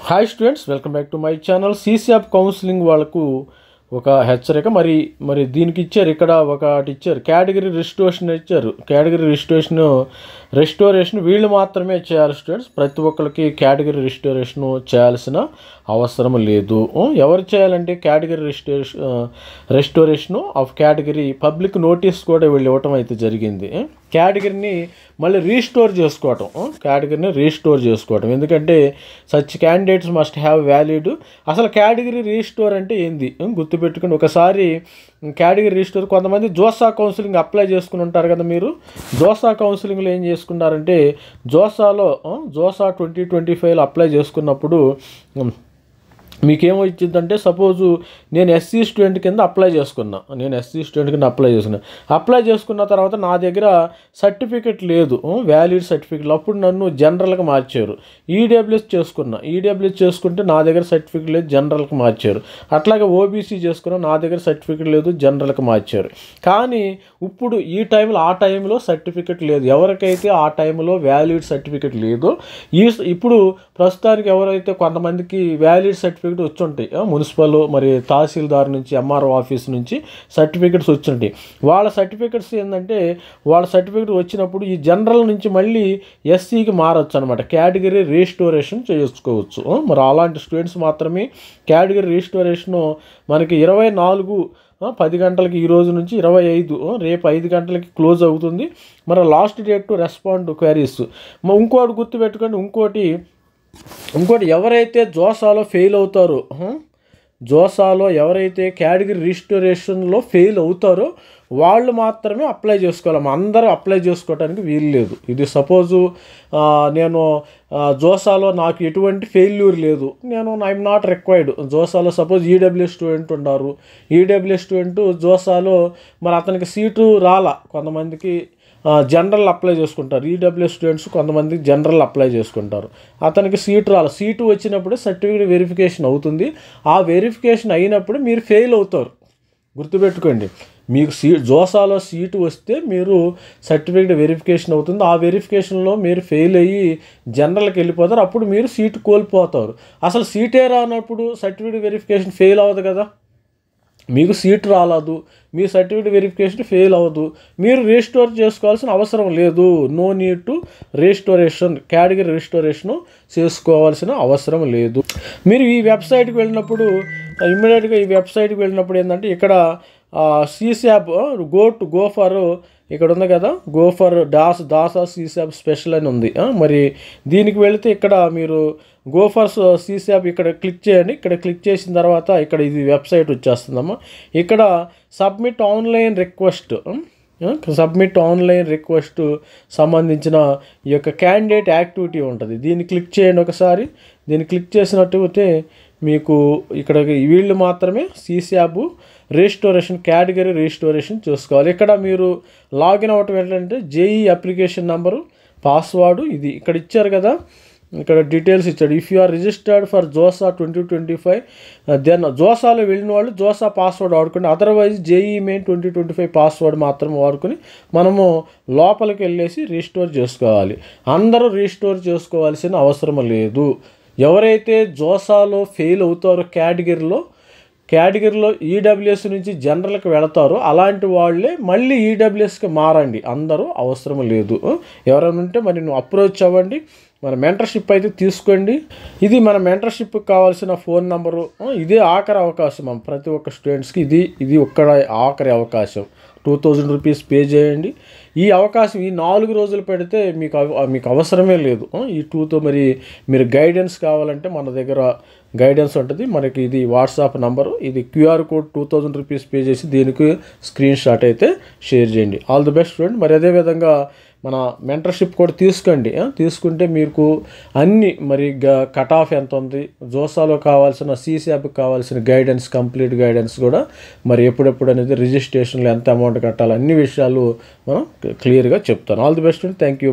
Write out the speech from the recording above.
Hi students, welcome back to my channel. CCF counselling వాళ్ళకు ఒక హెచ్చరిక. మరి దీనికి ఇచ్చారు, ఇక్కడ ఒకటి ఇచ్చారు, కేటగిరీ రిజిస్ట్రేషన్ ఇచ్చారు. కేటగిరీ రిజిస్ట్రేషన్ వీళ్ళు మాత్రమే చేయాలి స్టూడెంట్స్. ప్రతి ఒక్కరికి కేటగిరీ రిజిస్ట్రేషన్ చేయాల్సిన అవసరం లేదు. ఎవరు చేయాలంటే category registration of category public notice కూడా వీళ్ళు ఇవ్వటం అయితే జరిగింది. కేటగిరీని మళ్ళీ రీస్టోర్ చేసుకోవటం ఎందుకంటే such candidates must have valid. అసలు కేటగిరీ రీస్టోర్ అంటే ఏంది గుర్తుపెట్టుకుని ఒకసారి. కేటగిరీ రీస్టోర్ కొంతమంది జోసా కౌన్సిలింగ్ అప్లై చేసుకుని ఉంటారు కదా. మీరు జోసా కౌన్సిలింగ్లో ఏం చేసుకున్నారంటే జోసా 2025లో అప్లై చేసుకున్నప్పుడు మీకేమో ఇచ్చిందంటే, సపోజు నేను ఎస్సీ స్టూడెంట్ కింద అప్లై చేసుకున్నా. అప్లై చేసుకున్న తర్వాత నా దగ్గర సర్టిఫికెట్ లేదు, వ్యాలిడ్ సర్టిఫికెట్. అప్పుడు నన్ను జనరల్కి మార్చారు. ఈడబ్ల్యూఎస్ చేసుకుంటే నా దగ్గర సర్టిఫికెట్ లేదు, జనరల్కి మార్చారు. అట్లాగే ఓబీసీ చేసుకున్నా, నా దగ్గర సర్టిఫికెట్ లేదు, జనరల్కి మార్చారు. కానీ ఇప్పుడు ఆ టైంలో సర్టిఫికెట్ లేదు. ఎవరికైతే ఆ టైంలో వ్యాలిడ్ సర్టిఫికెట్ లేదో ఇప్పుడు ప్రస్తుతానికి ఎవరైతే కొంతమందికి వ్యాలిడ్ సర్టిఫికెట్ వచ్చుంటాయి, మున్సిపల్ మరి తహసీల్దార్ నుంచి ఎంఆర్ఓ ఆఫీస్ నుంచి సర్టిఫికెట్స్ వచ్చుంటాయి. వాళ్ళ సర్టిఫికెట్స్ ఏంటంటే వాళ్ళ సర్టిఫికెట్ వచ్చినప్పుడు ఈ జనరల్ నుంచి మళ్ళీ ఎస్సీకి మారచ్చు అనమాట. కేటగిరీ రిజిస్ట్రేషన్ చేసుకోవచ్చు. మరి అలాంటి స్టూడెంట్స్ మాత్రమే కేటగిరీ రిజిస్ట్రేషన్ మనకి 24 గంటలకి, ఈ రోజు నుంచి 25 రేపు 5 గంటలకి క్లోజ్ అవుతుంది. మరి last date to respond queries. ఇంకోటి గుర్తుపెట్టుకోండి, ఇంకోటి ఎవరైతే జోసాలో ఫెయిల్ అవుతారో, ఎవరైతే కేటగిరీ రిజిస్ట్రేషన్లో ఫెయిల్ అవుతారో వాళ్ళు మాత్రమే అప్లై చేసుకోవాలి. అందరూ అప్లై చేసుకోవడానికి వీలు లేదు. ఇది సపోజు నేను జోసాలో నాకు ఎటువంటి ఫెయిల్యూర్ లేదు, ఐఎమ్ నాట్ రిక్వైర్డ్. జోసాలో సపోజ్ ఈడబ్ల్యూఎస్ స్టూడెంట్ ఉన్నారు. ఈడబ్ల్యూఎస్ స్టూడెంట్ జోసాలో మరి అతనికి సీటు రాలా. కొంతమందికి జనరల్ అప్లై చేసుకుంటారు. ఈడబ్ల్యూఎస్ స్టూడెంట్స్ కొంతమంది జనరల్ అప్లై చేసుకుంటారు. అతనికి సీటు రాలి. సీటు వచ్చినప్పుడు సర్టిఫికేట్ వెరిఫికేషన్ అవుతుంది. ఆ వెరిఫికేషన్ అయినప్పుడు మీరు ఫెయిల్ అవుతారు. గుర్తుపెట్టుకోండి, మీకు జోసాలో సీటు వస్తే మీరు సర్టిఫికేట్ వెరిఫికేషన్ అవుతుంది. ఆ వెరిఫికేషన్లో మీరు ఫెయిల్ అయ్యి జనరల్కి వెళ్ళిపోతారు. అప్పుడు మీరు సీటు కోల్పోతారు. అసలు సీటే రానప్పుడు సర్టిఫికేట్ వెరిఫికేషన్ ఫెయిల్ అవ్వదు కదా. మీకు సీట్ రాలేదు, మీ సర్టిఫికేట్ వెరిఫికేషన్ ఫెయిల్ అవ్వదు, మీరు రిజిస్టోర్ చేసుకోవాల్సిన అవసరం లేదు. No need to category registration చేసుకోవాల్సిన అవసరం లేదు. మీరు ఈ వెబ్సైట్కి వెళ్ళినప్పుడు ఇమ్మీడియట్గా ఏంటంటే ఇక్కడ సీసాబ్ గో ఫర్ ఇక్కడ ఉంది కదా, గో ఫర్ దాసా సీసాబ్ స్పెషల్ అని ఉంది. మరి దీనికి వెళితే ఇక్కడ మీరు గో ఫర్ సీసాబ్ ఇక్కడ క్లిక్ చేయండి. ఇక్కడ క్లిక్ చేసిన తర్వాత ఇక్కడ ఇది వెబ్సైట్ వచ్చేస్తుందమ్మా. ఇక్కడ సబ్మిట్ ఆన్లైన్ రిక్వెస్ట్ సంబంధించిన ఈ యొక్క క్యాండిడేట్ యాక్టివిటీ ఉంటుంది. దీన్ని క్లిక్ చేయండి ఒకసారి. దీన్ని క్లిక్ చేసినట్టు మీకు ఇక్కడ వీళ్ళు మాత్రమే సీసాబ్ కేటగిరీ రిజిస్ట్రేషన్ చూసుకోవాలి. ఇక్కడ మీరు లాగిన్ అవ్వటం ఏంటంటే జేఈ అప్లికేషన్ నెంబరు, పాస్వర్డ్ ఇది ఇక్కడ ఇచ్చారు కదా, ఇక్కడ డీటెయిల్స్ ఇచ్చాడు. If you are registered for JoSAA 2025 then జోసాలో వెళ్ళిన వాళ్ళు జోసా పాస్వర్డ్ వాడుకుని, అదర్వైజ్ జేఈ మెయిన్ 2025 పాస్వర్డ్ మాత్రం వాడుకుని మనము లోపలికి వెళ్ళేసి రిజిస్టోర్ చేసుకోవాలి. అందరూ రిజిస్టోర్ చేసుకోవాల్సిన అవసరం లేదు. ఎవరైతే జోసాలో ఫెయిల్ అవుతారో కేటగిరీలో ఈడబ్ల్యూఎస్ నుంచి జనరల్కి వెళతారో అలాంటి వాళ్ళే మళ్ళీ ఈడబ్ల్యూఎస్కి మారండి. అందరూ అవసరం లేదు. ఎవరైనా ఉంటే మరి నువ్వు అప్రోచ్ అవ్వండి. మన మెంటర్షిప్ అయితే తీసుకోండి. ఇది మన మెంటర్షిప్కి కావాల్సిన ఫోన్ నెంబరు. ఇదే ఆఖరి అవకాశం ప్రతి ఒక్క స్టూడెంట్స్కి. ఇది ఒక్కడ ఆఖరి అవకాశం. 2000 రూపీస్ పే చేయండి. ఈ అవకాశం ఈ 4 రోజులు పెడితే మీకు అవసరమే లేదు. ఈ 2తో మరి మీరు గైడెన్స్ కావాలంటే మన దగ్గర గైడెన్స్ ఉంటుంది. మనకి ఇది వాట్సాప్ నంబరు, ఇది క్యూఆర్ కోడ్ 2000 రూపీస్ పే చేసి దీనికి స్క్రీన్ షాట్ అయితే షేర్ చేయండి. All the best student. మరి అదేవిధంగా మన మెంటర్షిప్ కూడా తీసుకోండి. తీసుకుంటే మీకు అన్ని మరి కట్ ఆఫ్ ఎంత ఉంది, జోసాలో కావాల్సిన సీసాబ్కి కావాల్సిన గైడెన్స్, కంప్లీట్ గైడెన్స్ కూడా మరి ఎప్పుడెప్పుడు అనేది రిజిస్ట్రేషన్లో ఎంత అమౌంట్ కట్టాలి అన్ని విషయాలు మనం క్లియర్గా చెప్తాను. All the best. Thank you.